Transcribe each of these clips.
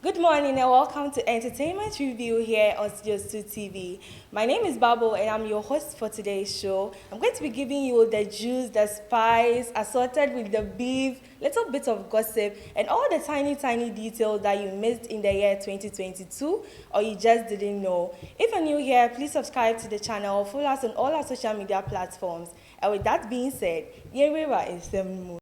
Good morning and welcome to Entertainment Review here on Studio 2 TV. My name is Babo and I'm your host for today's show. I'm going to be giving you the juice, the spice, assorted with the beef, little bit of gossip, and all the tiny details that you missed in the year 2022 or you just didn't know. If you're new here, please subscribe to the channel, follow us on all our social media platforms. And with that being said, Yerewa is the mood.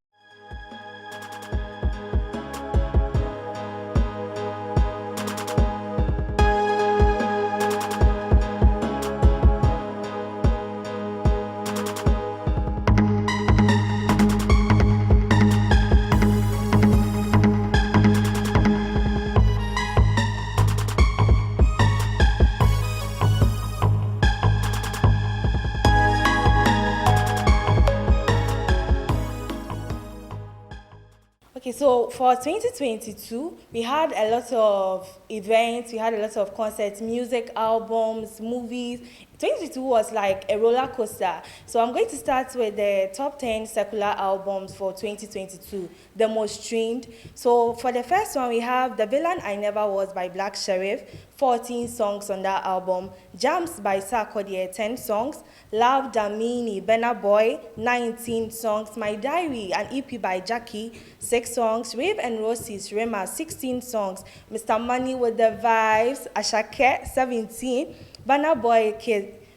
Okay, so for 2022, we had a lot of events, we had a lot of concerts, music, albums, movies. 2022 was like a roller coaster. So I'm going to start with the top 10 secular albums for 2022, the most streamed. So for the first one, we have The Villain I Never Was by Black Sheriff, 14 songs on that album. Jams by Sarkodie, 10 songs. Love Damini, Benna Boy, 19 songs. My Diary, an EP by Jackie, 6 songs. Rave and Roses, Rema, 16 songs. Mr. Money with the Vibes, Ashake, 17. Banner Boy,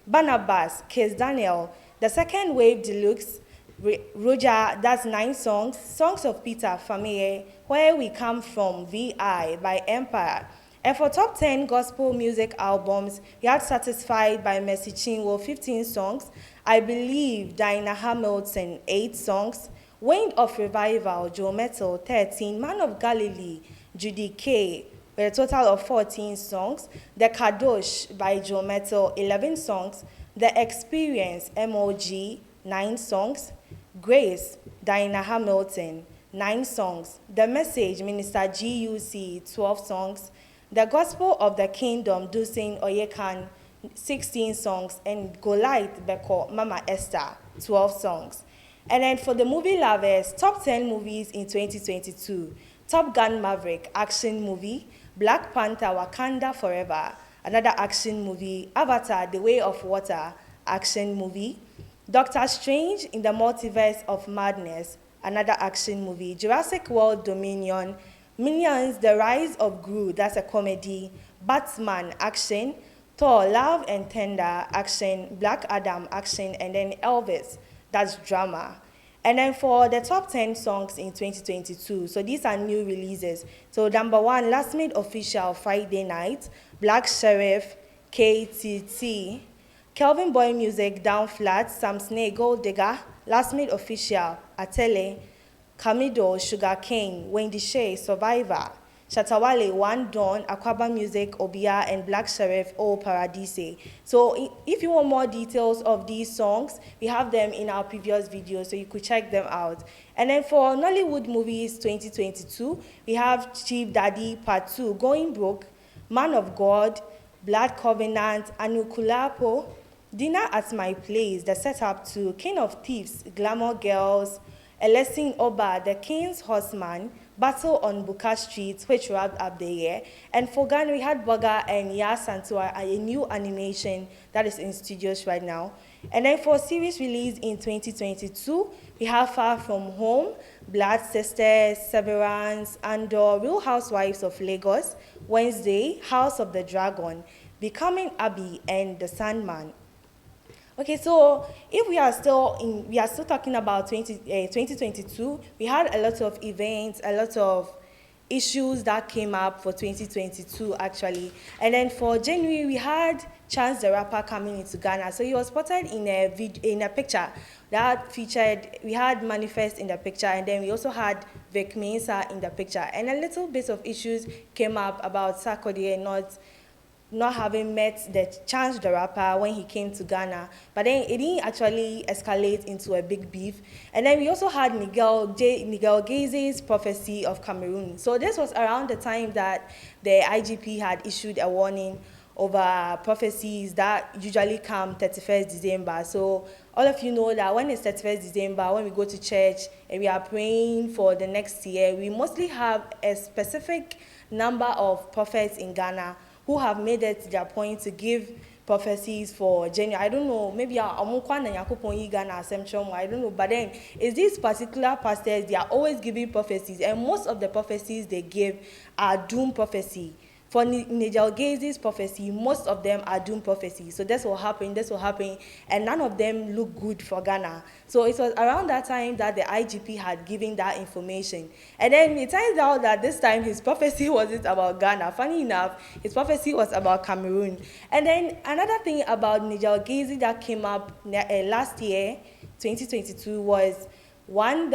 Barnabas, Kiss Daniel. The Second Wave Deluxe, Roger, that's 9 songs. Songs of Peter, Famille, Where We Come From, VI by Empire. And for top 10 gospel music albums, we had Satisfied by Mercy Chinwo, 15 songs. I Believe, Dinah Hamilton, 8 songs. Wind of Revival, Joe Metal, 13. Man of Galilee, Judy K, with a total of 14 songs. The Kadosh by Joe Metal, 11 songs. The Experience, MOG, 9 songs. Grace, Dinah Hamilton, 9 songs. The Message, Minister GUC, 12 songs. The Gospel of the Kingdom, Dusin Oyekan, 16 songs. And Goliath Beko, Mama Esther, 12 songs. And then for the movie lovers, top 10 movies in 2022. Top Gun Maverick, action movie. Black Panther, Wakanda Forever, another action movie. Avatar, The Way of Water, action movie. Doctor Strange in the Multiverse of Madness, another action movie. Jurassic World Dominion. Minions, The Rise of Gru, that's a comedy. Batman, action. Thor, Love and Tender, action. Black Adam, action. And then Elvis, that's drama. And then for the top 10 songs in 2022, so these are new releases. So number 1, Last Made Official, Friday Night. Black Sheriff, KTT. Kelvin Boy Music, Down Flat. Sam Snake, Gold Digger. Last Made Official, Atele. Kamido, Sugar Cane, Wendy Shea, Survivor, Shatawale, One Dawn, Aquaba Music, Obia, and Black Sheriff, O Paradise. So if you want more details of these songs, we have them in our previous videos, so you could check them out. And then for Nollywood movies 2022, we have Chief Daddy Part 2, Going Broke, Man of God, Blood Covenant, Anukulapo, Dinner at My Place, The Setup to King of Thieves, Glamour Girls, Elessing Oba, The King's Horseman, Battle on Buka Street, which wrapped up the year. And for Ghana, we had Boga and Ya Santua, a new animation that is in studios right now. And then for series release in 2022, we have Far From Home, Blood Sisters, Severance, Andor, Real Housewives of Lagos, Wednesday, House of the Dragon, Becoming Abby, and The Sandman. Okay, so if we are still talking about 2022, we had a lot of events, a lot of issues that came up for 2022 actually. And then for January, we had Chance the Rapper coming into Ghana. So he was spotted in a picture that featured, we had Manifest in the picture, and then we also had Vic Mensa in the picture. And a little bit of issues came up about Sarkodie not having met the Chance the Rapper when he came to Ghana. But then it didn't actually escalate into a big beef. And then we also had Miguel Geze's Prophecy of Cameroon. So this was around the time that the IGP had issued a warning over prophecies that usually come 31st December. So all of you know that when it's 31st December, when we go to church and we are praying for the next year, we mostly have a specific number of prophets in Ghana who have made it their point to give prophecies for January. I don't know, maybe I don't know, but then is these particular pastors, they are always giving prophecies, and most of the prophecies they give are doom prophecy. For Nigel Gaze's prophecy, most of them are doom prophecies. So that's what happened, and none of them look good for Ghana. So it was around that time that the IGP had given that information. And then it turns out that this time his prophecy wasn't about Ghana. Funny enough, his prophecy was about Cameroon. And then another thing about Nigel Gaze that came up last year, 2022, was one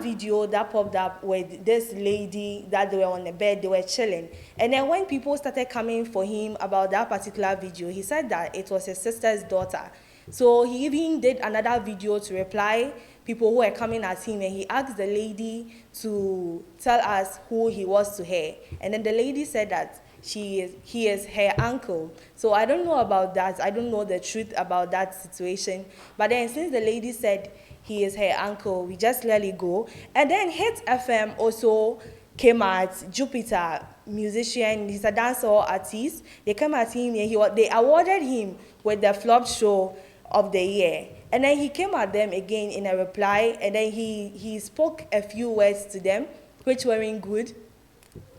video that popped up with this lady that they were on the bed, they were chilling. And then when people started coming for him about that particular video, he said that it was his sister's daughter. So he even did another video to reply people who were coming at him, and he asked the lady to tell us who he was to her. And then the lady said that he is her uncle. So I don't know about that. I don't know the truth about that situation. But then since the lady said he is her uncle, we just let it go. And then Hit FM also came at Jupiter, musician, he's a dancer artist. They came at him and they awarded him with the flop show of the year. And then he came at them again in a reply, and then he spoke a few words to them, which weren't good.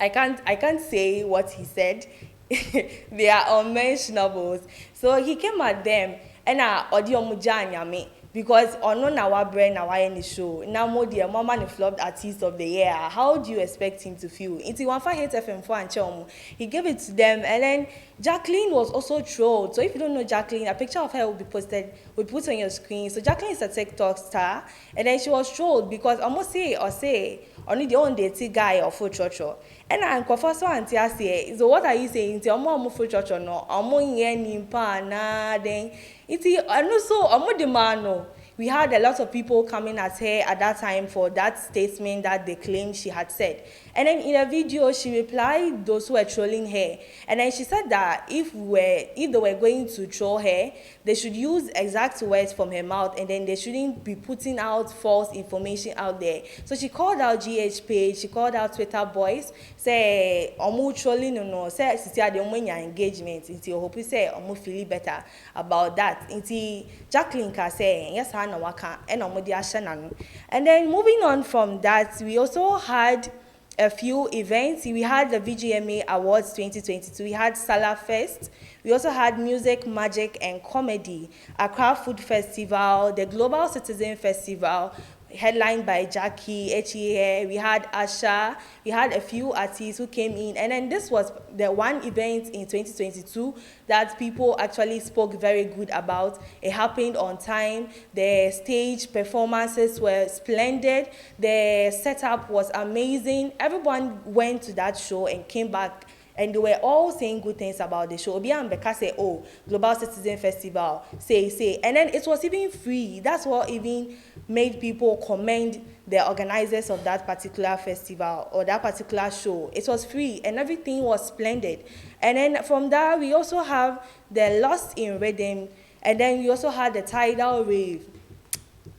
I can't say what he said. They are unmentionables. So he came at them, and audio mujanyame. Because ono na wa brand na wa any show. Now mo dear mama the flopped artist of the year. How do you expect him to feel? It's one for Hit FM for and Chomu. He gave it to them, and then Jacqueline was also trolled. So if you don't know Jacqueline, a picture of her will be posted, will put on your screen. So Jacqueline is a TikTok star, and then she was trolled because almost say only the own dating guy or full chocho. And I'm confused auntie say, so what are you saying? It's omo full chocho no, omo yen nimpa na then. It's and also omo the man no. We had a lot of people coming at her at that time for that statement that they claimed she had said. And then in a video, she replied those who were trolling her. And then she said that if they were going to troll her, they should use exact words from her mouth, and then they shouldn't be putting out false information out there. So she called out GH page, she called out Twitter boys, say omu trolling no, say she said the engagement. Until hope say omu feel better about that. Until Jacqueline can say yes, and then moving on from that, we also had a few events. We had the VGMA Awards 2022. We had Salah Fest. We also had Music, Magic, and Comedy, Accra Food Festival, the Global Citizen Festival, headlined by Jackie, HEA, we had Asha, we had a few artists who came in, and then this was the one event in 2022 that people actually spoke very good about. It happened on time, the stage performances were splendid, the setup was amazing, everyone went to that show and came back, and they were all saying good things about the show. Obi and Becca say, oh, Global Citizen Festival, say. And then it was even free. That's what even made people commend the organizers of that particular festival or that particular show. It was free and everything was splendid. And then from there, we also have the Lost in Rhythm. And then we also had the Tidal Rave.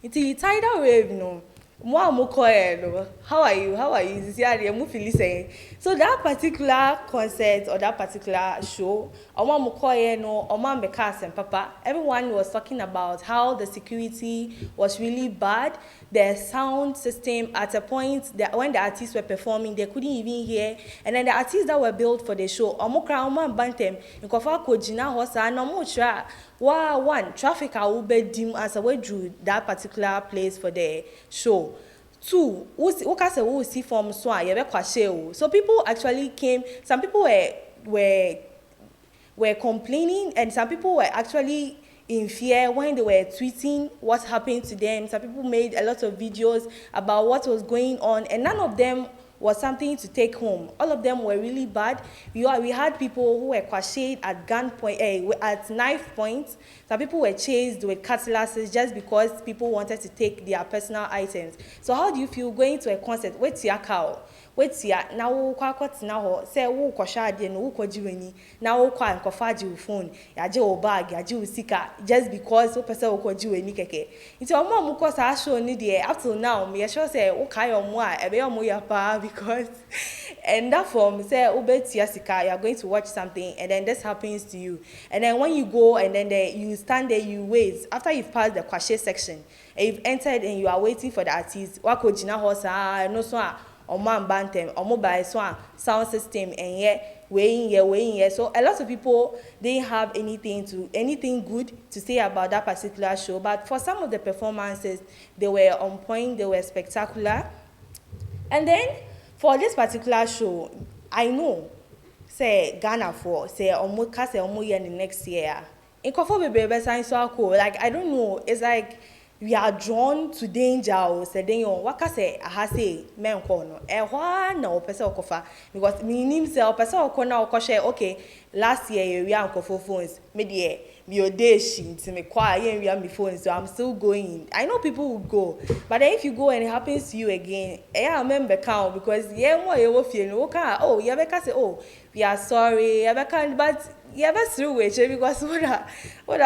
It's the Tidal Rave, no. How are you? So that particular concert or that particular show, everyone was talking about how the security was really bad. The sound system at a point that when the artists were performing, they couldn't even hear. And then the artists that were built for the show, one traffic will be dim as a way drew that particular place for the show. Two, who see from so people actually came. Some people were complaining, and some people were actually in fear when they were tweeting what happened to them. Some people made a lot of videos about what was going on, and none of them was something to take home. All of them were really bad. We had people who were crocheted at gunpoint, at knife point. Some people were chased with cutlasses just because people wanted to take their personal items. So how do you feel going to a concert with your cow? wetia na wo kwa kwatena ho say wo kwhwa ade no wo kwaji wani na wo kwa nkwafa age wo phone ya je wo bag ya je wo sika just because wo pese wo kwaji wani keke nti omo ko sa show ni de up till now me sure say wo kai omo a ebe omo ya pa because and that form say wo betia sika you are going to watch something and then this happens to you and then when you go and then you stand there you wait after you've passed the kwashe section and you've entered and you are waiting for the artist wako jina ho sa no so a omo bantem omo buy so a sound system and weighing here so a lot of people didn't have anything good to say about that particular show, but for some of the performances they were on point, they were spectacular. And then for this particular show I know say Ghana for say omo ka say omo year the next year in kofo bebe science so cool like I don't know, it's like we are drawn to danger or say then waka say aha say men ko no e hwa na o pese okofa because me nim say o pese okona okoshe okay last year we are nkofo phones me de me odeshi nti me kwa yen we are me phones so I'm still going. I know people will go but then if you go and it happens to you again I remember count because mo ye wo fie no ka oh you be ka say oh we are sorry you be can but yeah, that's true, because what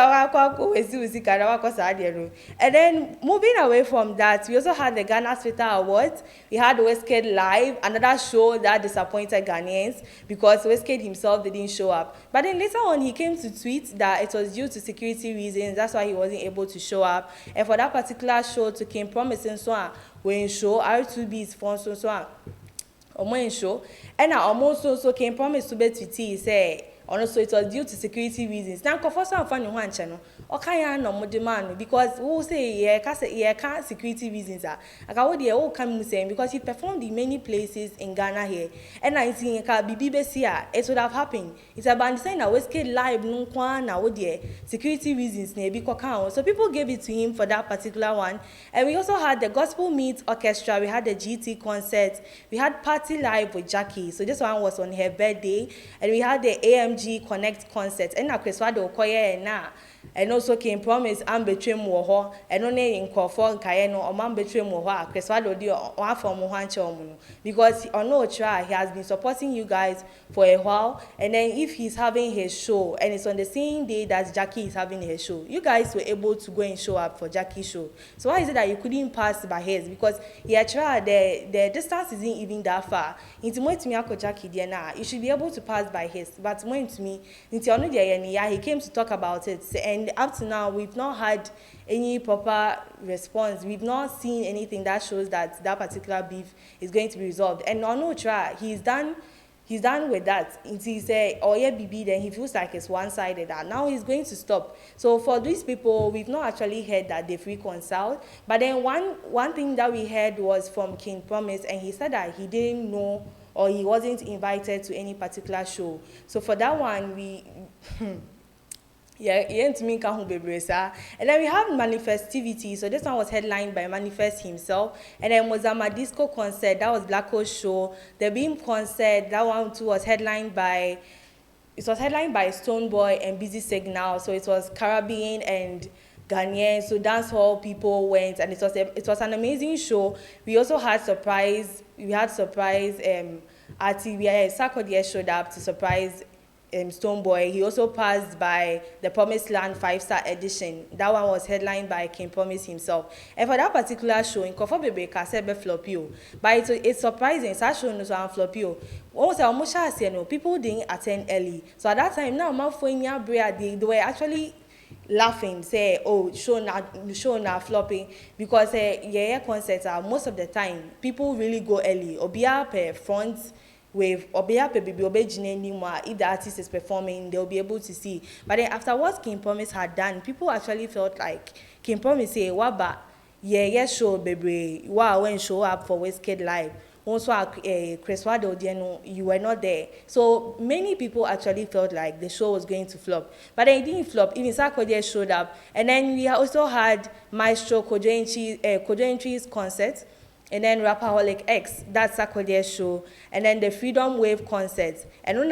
and then moving away from that, we also had the Ghana Twitter Awards. We had Wizkid Live, another show that disappointed Ghanaians because Wizkid himself didn't show up. But then later on, he came to tweet that it was due to security reasons. That's why he wasn't able to show up. And for that particular show, to Kim Promise and so on, when show R2B's phone so on, or show, and I almost also Kim Promise to be tweeted say. Also, it was due to security reasons. Now, for some fun, you want channel. Okay, no more demand because who say can't security reasons are. I got the all come saying because he performed in many places in Ghana here. And I think BBC it would have happened. It's about saying that Wizkid Live no kwa na the security reasons nebi kwa. So people gave it to him for that particular one. And we also had the Gospel Meets Orchestra. We had the GT concert. We had Party Live with Jackie. So this one was on her birthday, and we had the AMG Connect concert and na Kweswado Okoye na and also Kim Promise and between wo ho and no in nkofo nkaye no o man between wo ho a Kweswado di o from ho anche omo because on no try he has been supporting you guys for a while, and then if he's having his show and it's on the same day that Jackie is having his show, you guys were able to go and show up for Jackie's show. So why is it that you couldn't pass by his? Because he tried the distance isn't even that far. Into mo to me ako Jackie there na you should be able to pass by his, but when to me into ono there he came to talk about it, and up to now we've not had any proper response. We've not seen anything that shows that that particular beef is going to be resolved. And on no try, he's done with that. He said, oh yeah, BB, then he feels like it's one-sided. That now he's going to stop. So for these people, we've not actually heard that they've reconciled. But then one thing that we heard was from King Promise, and he said that he didn't know or he wasn't invited to any particular show. So for that one, we and then we have Manifestivity. So this one was headlined by Manifest himself. And then Mozama Disco concert, that was Black Hole Show. The Beam concert, that one too was headlined by Stonebwoy and Busy Signal. So it was Caribbean and Ghanaian, so dance hall people went, and it was an amazing show. We also had surprise artists. Sarkodie showed up to surprise Stonebwoy. He also passed by the Promised Land 5-star edition. That one was headlined by King Promise himself. And for that particular show, in Kofo Bebe Kasebe Flopio. But it's surprising, that show no so Flopio. People didn't attend early. So at that time, now they were actually laughing, say, oh, show now flopping, because concerts are most of the time people really go early. Obia per front wave, Obia per baby anymore. If the artist is performing, they'll be able to see. But then after what King Promise had done, people actually felt like King Promise say, "Waba, show baby, wow, when show up for Wizkid Live." Also, Cresswado, you were not there. So many people actually felt like the show was going to flop. But then it didn't flop. Even Sarkodie showed up. And then we also had Maestro Kojo concert. And then Rapperholic X, that's Sarkodie's show. And then the Freedom Wave concert. And when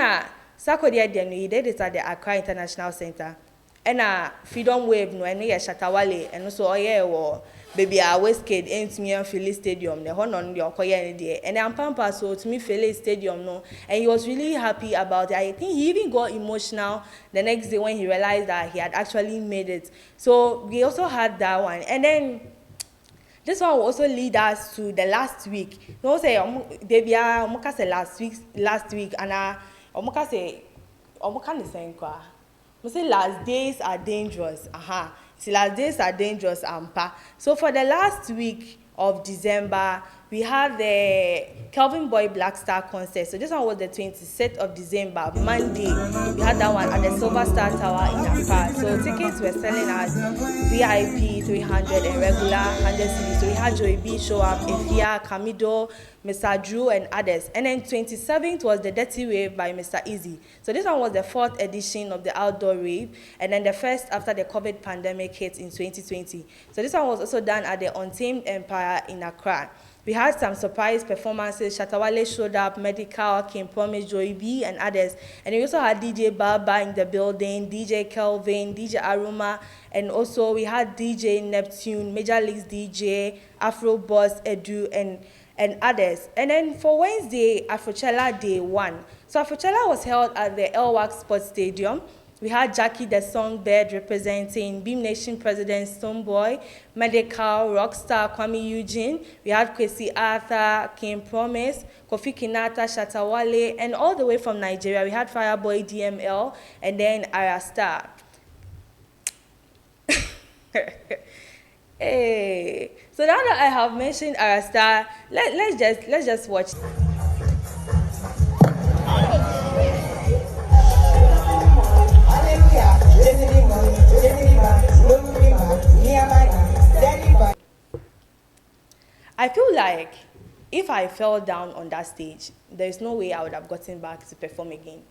Sarkodie he did it at the Accra International Center. And Freedom Wave, and Shatawale, and also baby I always kid ain't me and Philly Stadium the one on the Okoye there and I'm pampa so to me Philly Stadium no and he was really happy about it. I think he even got emotional the next day when he realized that he had actually made it. So we also had that one and then this one will also lead us to the last week. You know, say, baby, say last week, and say, the same kwa. We say last days are dangerous. See, last days are dangerous, ampa. So for the last week of December, we have the Calvin Boy Black Star concert. So this one was the 26th of December, Monday. We had that one at the Silver Star Tower in Accra. So tickets were selling at VIP 300 and regular 100 cedis. So we had Joey B show up, Efia, Camido, Mr. Drew and others. And then 27th was the Dirty Wave by Mr. Easy. So this one was the 4th edition of the outdoor rave and then the first after the COVID pandemic hit in 2020. So this one was also done at the Untamed Empire in Accra. We had some surprise performances. Shatawale showed up, Medical, King Promise, Joey B, and others. And we also had DJ Baba in the building, DJ Kelvin, DJ Aruma, and also we had DJ Neptune, Major Leagues DJ, Afro Boss, Edu, and others. And then for Wednesday, Afrochella Day 1. So Afrochella was held at the Elwak Sports Stadium. We had Jackie the Songbird representing Beam Nation President Stoneboy, Medical, Rockstar Kwame Eugene. We had Kwesi Arthur, King Promise, Kofi Kinata, Shatawale, and all the way from Nigeria, we had Fireboy DML, and then Arastar. Hey, so now that I have mentioned Arastar, let's just watch. I feel like if I fell down on that stage, there is no way I would have gotten back to perform again.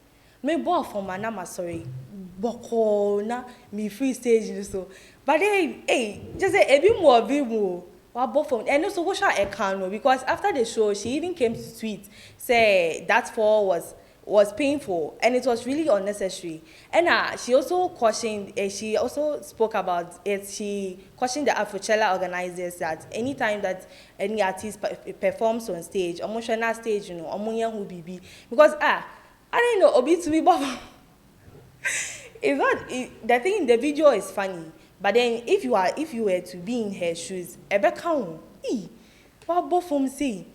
Me bought for my nama sorry, boko na me free stage so. But hey, just say a bit more. What both from and also what I can because after the show she even came to tweet say that fall was painful and it was really unnecessary. And she also cautioned, she also spoke about it. She cautioned the Afrochella organizers that anytime that any artist performs on stage, emotional stage, you know, who be because I didn't know obi to be but it's not the thing. The video is funny, but then if you were to be in her shoes, what both from see.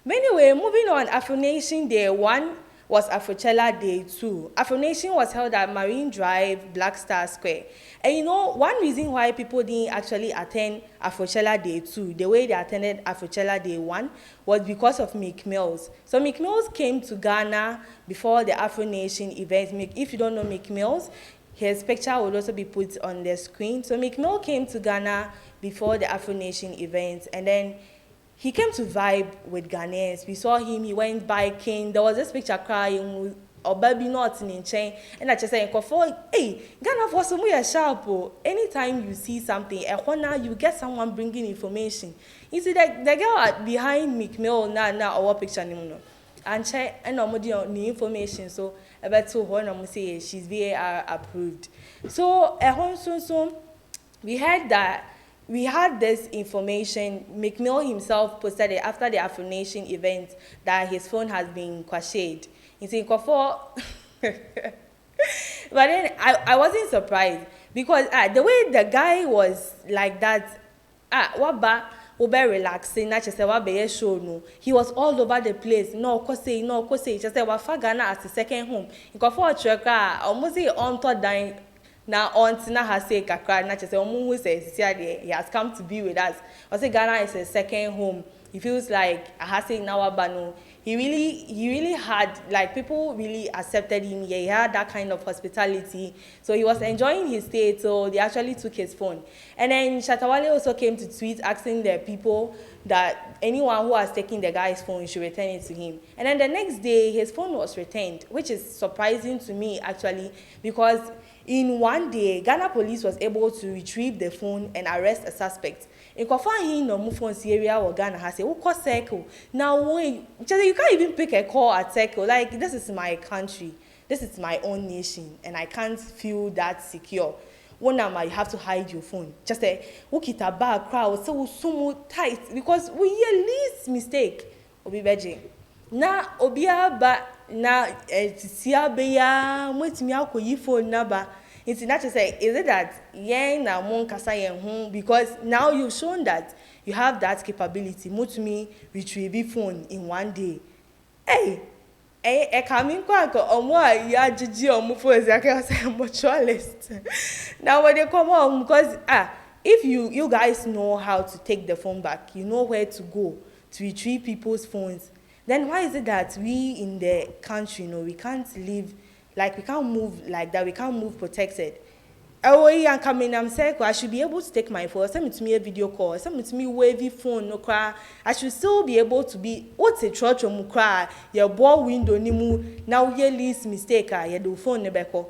But anyway, moving on, Afro Nation Day 1 was Afrochella Day 2. Afro Nation was held at Marine Drive, Black Star Square. And you know, one reason why people didn't actually attend Afrochella Day 2, the way they attended Afrochella Day 1, was because of Meek Mills. So Meek Mills came to Ghana before the Afro Nation event. If you don't know Meek Mills, his picture will also be put on the screen. So Meek Mill came to Ghana before the Afro Nation event, and then he came to vibe with Ghanaians. We saw him, he went biking. There was this picture crying, or baby not in chain. And I just said, hey, Ghana for some way sharp. Anytime you see something, you get someone bringing information. You see, the girl behind Meek Mill, now our picture, and check and the information. So, about to her, say she's VAR approved. So, we heard that. We had this information. Meek Mill himself posted it after the Afro Nation event that his phone has been crashed. He's in Kofo. But then I wasn't surprised because the way the guy was like that, relaxing, not just show no. He was all over the place. No, just say Ghana as the second home. In Kofo Treka, almost on to dying. Now, Tina has said, Kakra, not just a woman who says, he has come to be with us. I say Ghana is a second home. He feels like I have said now, Banu. He really had, like, people really accepted him. Yeah, he had that kind of hospitality. So he was enjoying his stay, so they actually took his phone. And then Shatawale also came to tweet asking the people that anyone who has taken the guy's phone should return it to him. And then the next day, his phone was returned, which is surprising to me, actually, because in one day, Ghana police was able to retrieve the phone and arrest a suspect. In Kofa, no move on Syria or Ghana has said, "Oh, call circle." Now, you can't even pick a call at circle. Like, this is my country, this is my own nation, and I can't feel that secure. one number you have to hide your phone. Just say, "Look it a bag crowd, so tight because we hear least mistake." Obi beji. Na obia ba na tisia be ya mwetimi akoyi phone number. It's not to say, is it that yen na mon kasa yen home because now you've shown that you have that capability. Mutumi retrieve phone in one day. Hey, coming back on ya jiji or mufo say mutualist. Now when they come home, because if you guys know how to take the phone back, you know where to go to retrieve people's phones, then why is it that we in the country, we can't live like we can't move like that, we can't move protected? Oh, yeah, I'm coming. I'm saying I should be able to take my phone. Send it to me a video call. Send it to me wavy phone. No cry. I should still be able to be. What's a church or mukra? Your ball window ni mu. Now here least mistake. You do phone nebeko.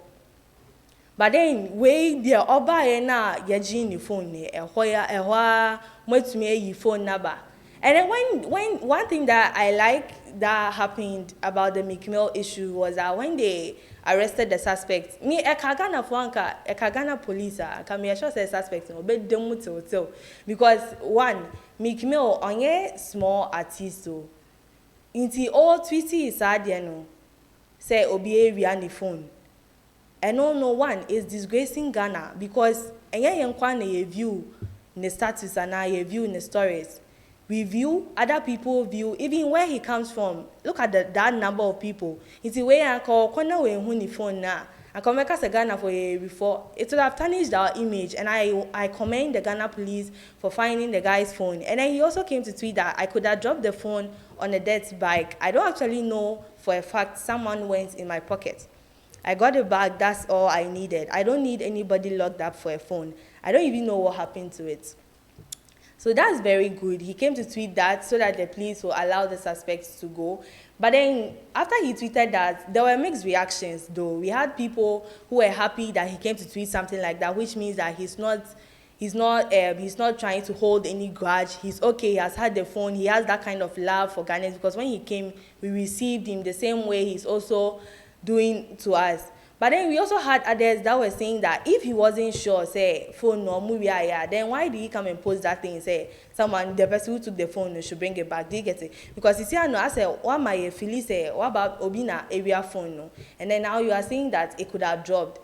But then way the oba na yaji ni phone ne. Ehwa mwet me yi phone naba. And then when one thing that I like that happened about the Meek Mill issue was that when they arrested the suspect, me Ekagana Fwanka, Ekagana police, I can be sure say suspect no be demu till because one Meek Mill onye small artist so inti all tweety is adie no say obi area ni phone. And no one is disgracing Ghana because enye yenkwa na ye view ne status and ye view ne stories. We view, other people view, even where he comes from. Look at that number of people. It's the way I call corner when who phone now. I come back as a Ghana for a before. It would have tarnished our image, and I commend the Ghana police for finding the guy's phone. And then he also came to tweet that I could have dropped the phone on a dead bike. I don't actually know for a fact someone went in my pocket. I got it back, that's all I needed. I don't need anybody locked up for a phone. I don't even know what happened to it. So that's very good. He came to tweet that so that the police will allow the suspects to go. But then after he tweeted that, there were mixed reactions though. We had people who were happy that he came to tweet something like that, which means that he's not trying to hold any grudge. He's okay, he has had the phone, he has that kind of love for Ghanaians because when he came, we received him the same way he's also doing to us. But then we also had others that were saying that if he wasn't sure, say, phone no movie, then why did he come and post that thing and say, the person who took the phone should bring it back? Do you get it? Because you see, I said, what my Philly say, what about Obina area phone? No? And then now you are saying that it could have dropped.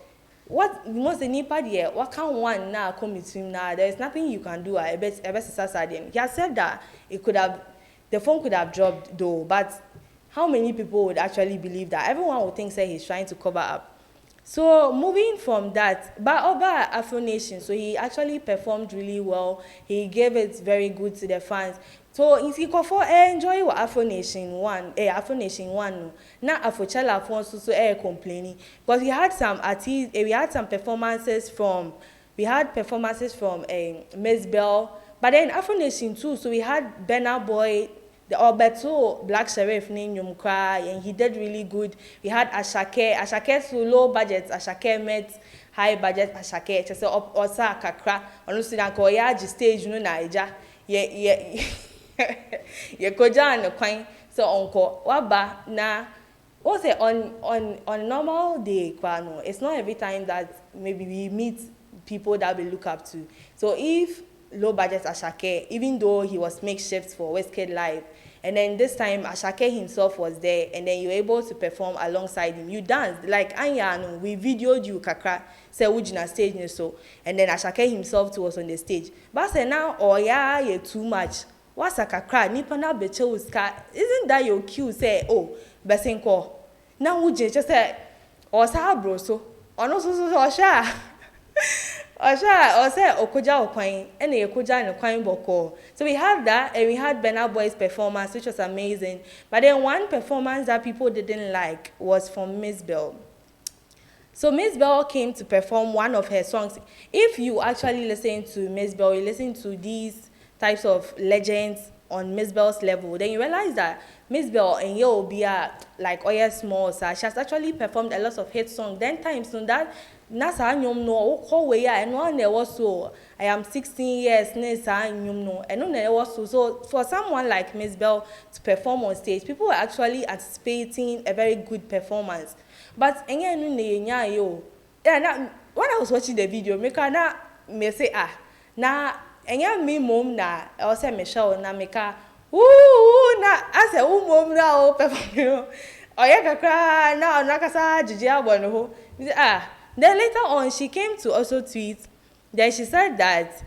What most the Nipa here, what can one now come between now? There is nothing you can do. I bet he has said that the phone could have dropped though, but how many people would actually believe that? Everyone would think say he's trying to cover up. So moving from that, but Oba Afro Nation, so he actually performed really well. He gave it very good to the fans. So in Sikofo, enjoy what Afro Nation one, no. Not Afrochella for so complaining. Because we had some artists, we had some performances from Miss Bell, but then Afro Nation too. So we had Burna Boy, the Alberto Black Sheriff named Yumkra, and he did really good. We had Ashake to low budget, Ashake met high budget Ashake. Just Osa Kakra, on Lucidan Koyaji stage, no Naija. Ye koja and coin. So uncle, waba na. Also on normal day, kwano. It's not every time that maybe we meet people that we look up to. So if low budget Ashake, even though he was makeshift for Westgate Live, and then this time Ashake himself was there, and then you were able to perform alongside him. You danced like Anya, we videoed you kakra, say ujina stage so, and then Ashake himself too was on the stage. But say now, oh yeah, you're too much. What's a kakra? Nipa na beche uska. Isn't that your cue? Say, oh, besenko. Now uje just say, or sa bro so, or no so sha. Or say Okoja Okwain, and Okoja and Okwain Boko. So we had that, and we had Burna Boy's performance, which was amazing. But then one performance that people didn't like was from Miss Bell. So Miss Bell came to perform one of her songs. If you actually listen to Miss Bell, you listen to these types of legends on Miss Bell's level, then you realize that Miss Bell and Yo be like Oya Small, so she has actually performed a lot of hit songs. Then times on that. Nasa nyom no ko we ya and one there was so I am 16 years nesa nyom no and no there was so for someone like Miss Bell to perform on stage, people were actually anticipating a very good performance. But enye no ne nya yo yeah when I was watching the video, me say na enya me mom na I say me show na meka na I say mom na o perform oye kakra na onakasa jiji abo no ho. Then later on she came to also tweet. Then she said that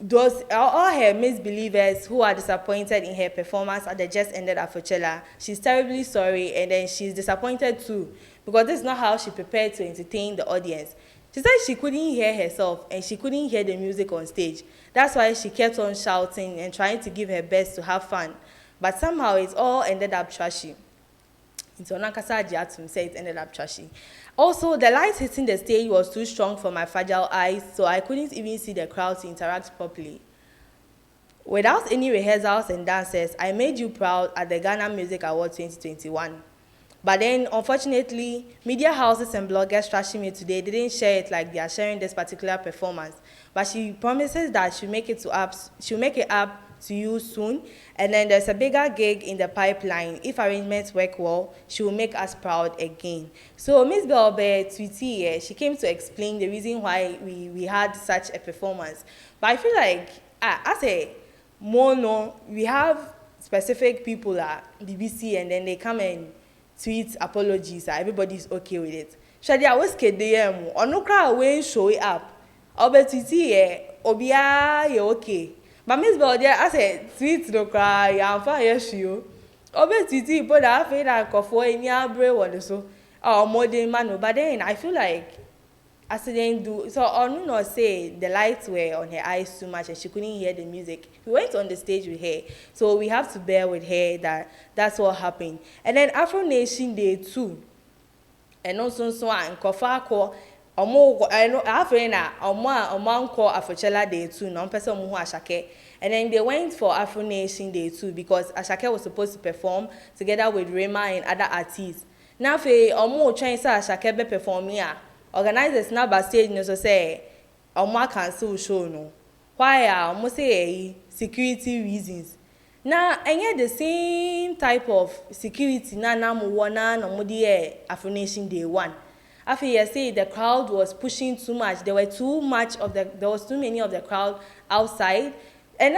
those all her misbelievers who are disappointed in her performance at the just ended Afrochella, she's terribly sorry, and then she's disappointed too because this is not how she prepared to entertain the audience. She said she couldn't hear herself and she couldn't hear the music on stage. That's why she kept on shouting and trying to give her best to have fun. But somehow it all ended up trashy. Into Onankasa Jiatum said it ended up trashy. Also, the light hitting the stage was too strong for my fragile eyes, so I couldn't even see the crowd to interact properly. Without any rehearsals and dances, I made you proud at the Ghana Music Award 2021. But then, unfortunately, media houses and bloggers trashing me today didn't share it like they are sharing this particular performance. But she promises that she'll make it up to you soon, and then there's a bigger gig in the pipeline. If arrangements work well, she will make us proud again. So Miss Belbe tweeted, she came to explain the reason why we had such a performance. But I feel like, as a mono, we have specific people at BBC, and then they come and tweet apologies, everybody's okay with it. Shadi, I was kidding, or no crowd when show it up. I'll bet Obia, you're okay. But Miss Belde, I said, tweet no cry, I'm fine, yes, you. Obet Titi, but I feel like for any abre one so, or more than man, but then I feel like as I didn't do so. On no say the lights were on her eyes too much and she couldn't hear the music. We went on the stage with her, so we have to bear with her that's what happened. And then Afro Nation Day 2, and also and Kofa I know Afrina Omanko Afrochella Day 2, non person who Ashake. And then they went for Afro Nation Day 2 because Ashake was supposed to perform together with Rema and other artists. Now for Omo trying to Ashake be perform here. Organizers now backstage no so say Omo cancel show no. Why Omo say security reasons. Now and the same type of security na mo wana no mo dey Afro Nation Day 1. After you say the crowd was pushing too much, there was too many of the crowd outside, and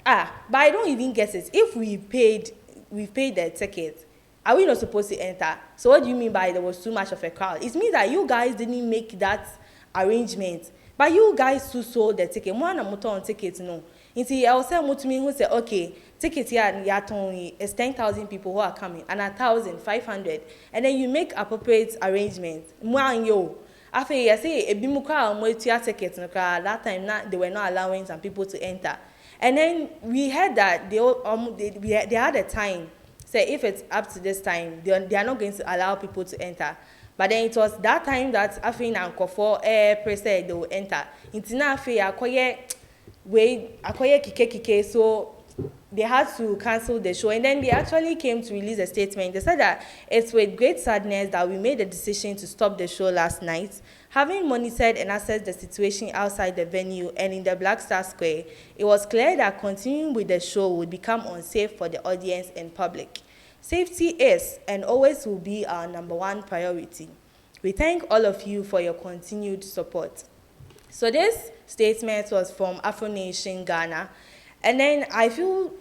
but I don't even guess it. If we paid the ticket, are we not supposed to enter? So what do you mean by there was too much of a crowd? It means that you guys didn't make that arrangement, but you guys too sold the ticket. More than motor on tickets, no. I was saying to me who said, okay, tickets here is 10,000 people who are coming and 1,500, and then you make appropriate arrangements. After you say a bimuka or tickets, that time they were not allowing some people to enter. And then we heard that they had a time. Say if it's up to this time, they are not going to allow people to enter. But then it was that time that Afin and Kofo said they will enter. Intina Afe akoye kike, so they had to cancel the show, and then they actually came to release a statement. They said that it's with great sadness that we made the decision to stop the show last night. Having monitored and assessed the situation outside the venue and in the Black Star Square, it was clear that continuing with the show would become unsafe for the audience and public. Safety is and always will be our #1 priority. We thank all of you for your continued support. So this statement was from Afro Nation Ghana, and then I feel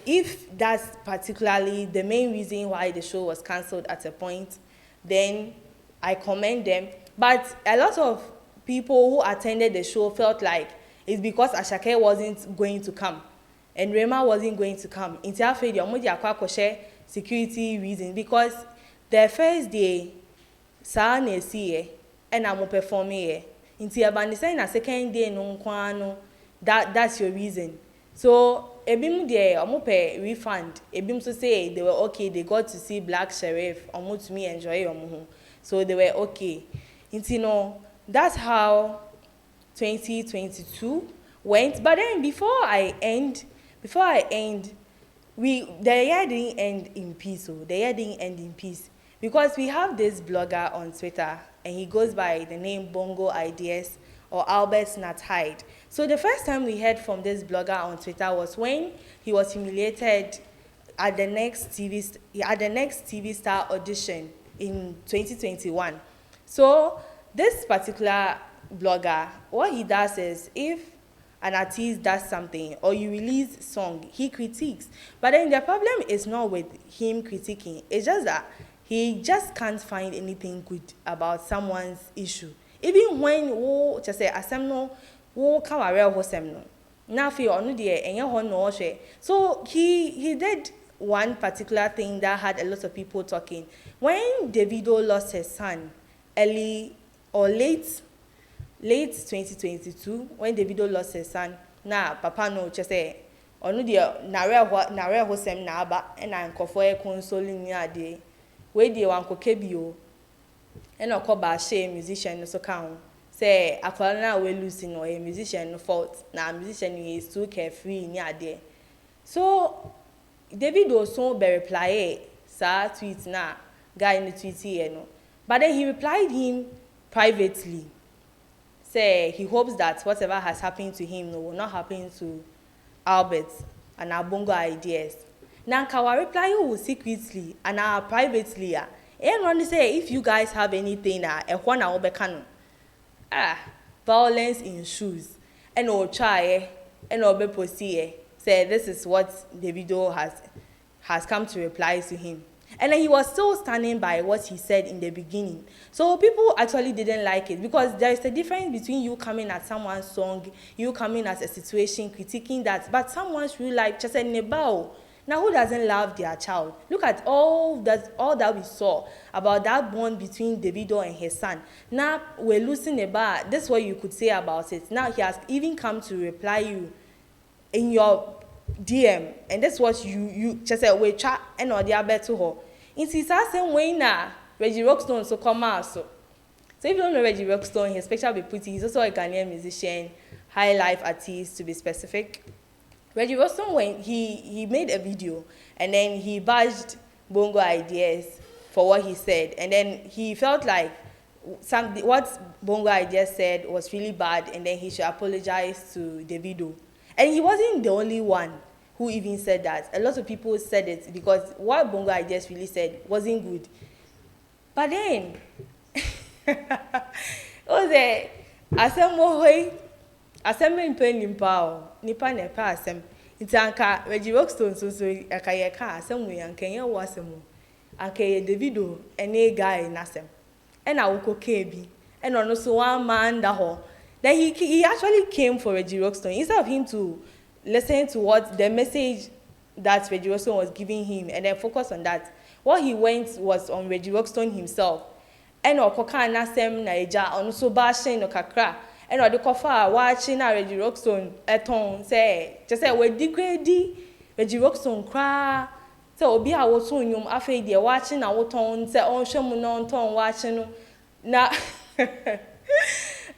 if that's particularly the main reason why the show was cancelled at a point, then I commend them. But a lot of people who attended the show felt like it's because Ashake wasn't going to come and Rema wasn't going to come. In Tiafedi, security reasons, because the first day, Sa Nesi and I'm performing. In Tiabani, na second day, no, that's your reason. So, ebim there, pay refund. Ebim to say they were okay, they got to see Black Sheriff, to me enjoy so they were okay. That's how 2022 went. But then before I end, the year didn't end in peace. So the year didn't end in peace because we have this blogger on Twitter and he goes by the name Bongo Ideas or Albert Nathide. So the first time we heard from this blogger on Twitter was when he was humiliated at the next TV Star audition in 2021. So this particular blogger, what he does is if an artist does something or you release song, he critiques. But then the problem is not with him critiquing. It's just that he just can't find anything good about someone's issue. Even when wo just say asem no wo kaware ho sem no. Na fe onu de enye ho no hwe. So he did one particular thing that had a lot of people talking. When Davido lost his son early or late 2022, when Davido lost his son, na papa no just say onu de nare ho sem na aba e na nkofo e consoling ni ade we de wan kokebio e na okoba share musician no so kan say akwala na we losing no a musician no fault na musician is too carefree ni ade. So Davido so be reply sa tweet na guy in the tweet here no, but then he replied him privately. Say he hopes that whatever has happened to him will not happen to Albert and our Bongo Ideas. Now, Kawa reply you secretly and privately. And only say if you guys have anything, violence in shoes, and or try, and or be proceed. Say this is what Davido has come to reply to him. And then he was still standing by what he said in the beginning. So people actually didn't like it because there is a difference between you coming at someone's song, you coming at a situation, critiquing that, but someone's real life just said nebao. Now who doesn't love their child? Look at all that we saw about that bond between Davido and his son. Now we're losing about this is what you could say about it. Now he has even come to reply you in your DM, and that's what you just say we chat and or the other to her. In the same way now, Reggie Rockstone so come out so. So if you don't know Reggie Rockstone, his picture will be pretty. He's also a Ghanaian musician, high life artist to be specific. Reggie Rockstone when he made a video and then he bashed Bongo Ideas for what he said, and then he felt like what Bongo Ideas said was really bad, and then he should apologize to Davido. And he wasn't the only one who even said that. A lot of people said it because what Bongo Ideas really said wasn't good. But then, nipa nepa asem. Itanka Reggie Rockstone so akayeka asem we ankenye wo asem. Ankenye Davido ene guy nasem. And I will bi. And ono so one man da ho. Then he actually came for Reggie Rockstone instead of him to listen to what the message that Reggie Rockstone was giving him and then focus on that. What he went was on Reggie Rockstone himself. And okoka nasem na eja ono so bashing no kakra. And the kofa watching na Reggie Rockstone eton say just say we degrade Reggie Rockstone cry. So obi a wo so nyum afei de watching na wo ton say on hwemu no ton watching no na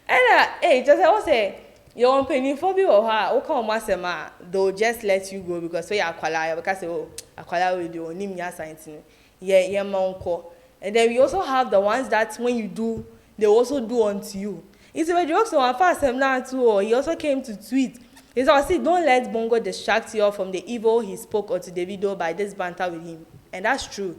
and just I say your penny for be or her o come masema they'll just let you go because so you akwala because oh akwala we do onim ya science no ye manko. And then we also have the ones that when you do they also do unto you. It's a joke so fast now too. He also came to tweet. He said, don't let Bongo distract you from the evil he spoke to Davido by this banter with him. And that's true.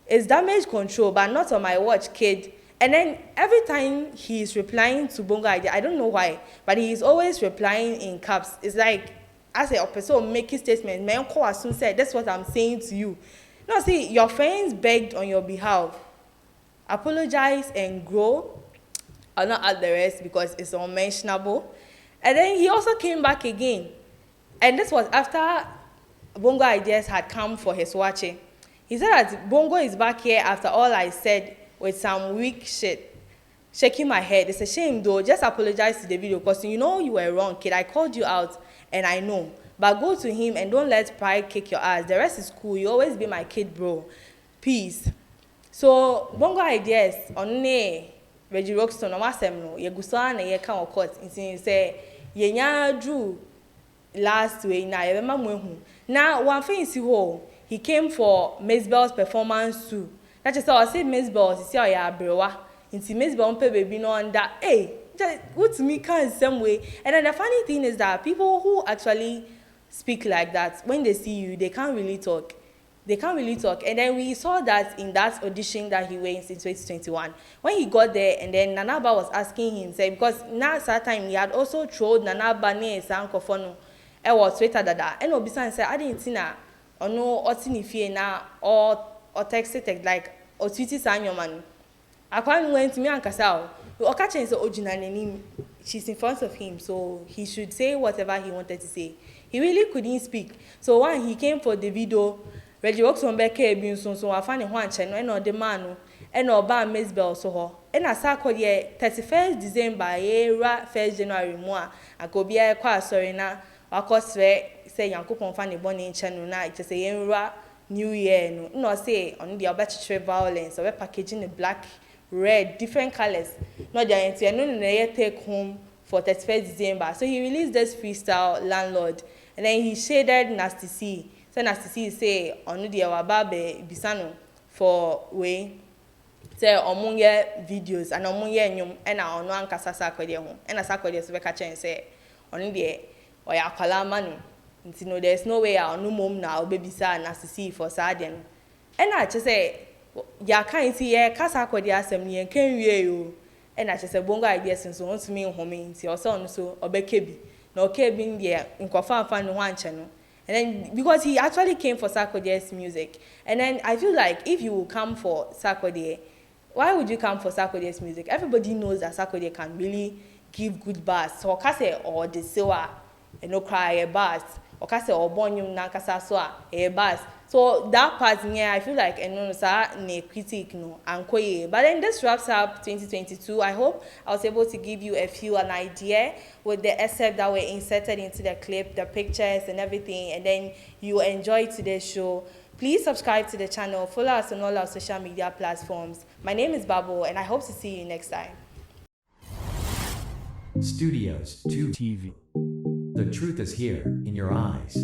It's damage control, but not on my watch, kid. And then every time he's replying to Bongo Idea, I don't know why, but he's always replying in caps. It's like, as a person making statement, my uncle as soon said, that's what I'm saying to you. No, see, your friends begged on your behalf. Apologize and grow. I'll not add the rest because it's unmentionable. And then he also came back again. And this was after Bongo Ideas had come for his watching. He said that Bongo is back here after all I said with some weak shit. Shaking my head. It's a shame though. Just apologize to the video because you know you were wrong, kid. I called you out and I know. But go to him and don't let pride kick your ass. The rest is cool. You always be my kid, bro. Peace. So Bongo Ideas on Reggie Rockstone no wasem no ye gusa na ye kan court ntin say ye nya drew last way na ye ma mo ehu na one thing si ho he came for Mezbel's performance too. That is how I say Mezbel si say ya abrewa ntin Mezbel pe baby no under just go to me can some way. And then the funny thing is that people who actually speak like that when they see you they can't really talk. they can't really talk. And then we saw that in that audition that he went in 2021. When he got there, and then Nanaba was asking him, say, because now that time he had also trolled Nanaba near Sankofono, was Twitter dada. And Obisan said, I didn't see na, or no, or tinifie na, or texted like, or tweeted Sanyoman. I can't went to me and Kasao. Okachen is original, she's in front of him, so he should say whatever he wanted to say. He really couldn't speak. So when he came for the video, Reggie works on Becky, so I found one channel, and or the man, and or bar Miss Bell so her. And I saw 31st December, 1st January, more. I could be a quite sorry now. Of course, say, Uncle Confani Bonnie channel night to say, New Year, no, say, on the arbitrary violence, or packaging the black, red, different colors. Not the entire, no, take home for 31st December. So he released this freestyle Landlord, and then he shaded Nasty C. So Nasty C say on the Wababe Bisano for way say omunye videos and omunye nyum and na ono anka sasa kwede ho and asakode so be ka chen say on the oya kwala manu nti no there's no way onu mom na obebisa Nasty C for saden and na che say ya kan ti ye kasa kwede asem ne kan wie yo and I say bongo ideas so want to me home nti o say on so obekebi na okebi ndie nkofa fan no anche no. And then, because he actually came for Sarkodie's music. And then I feel like if you will come for Sarkodie, why would you come for Sarkodie's music? Everybody knows that Sarkodie can really give good bars. So, Okase or the Sewa, and no cry a bars. Okase or Bonyum Nankasa Soa, a bars. So, that part, yeah, I feel like, and no, sir, ne critique, no, and koye. But then this wraps up 2022. I hope I was able to give you an idea with the excerpt that were inserted into the clip, the pictures and everything, and then you enjoy today's show. Please subscribe to the channel, follow us on all our social media platforms. My name is Babo, and I hope to see you next time. Studios 2 TV. The truth is here, in your eyes.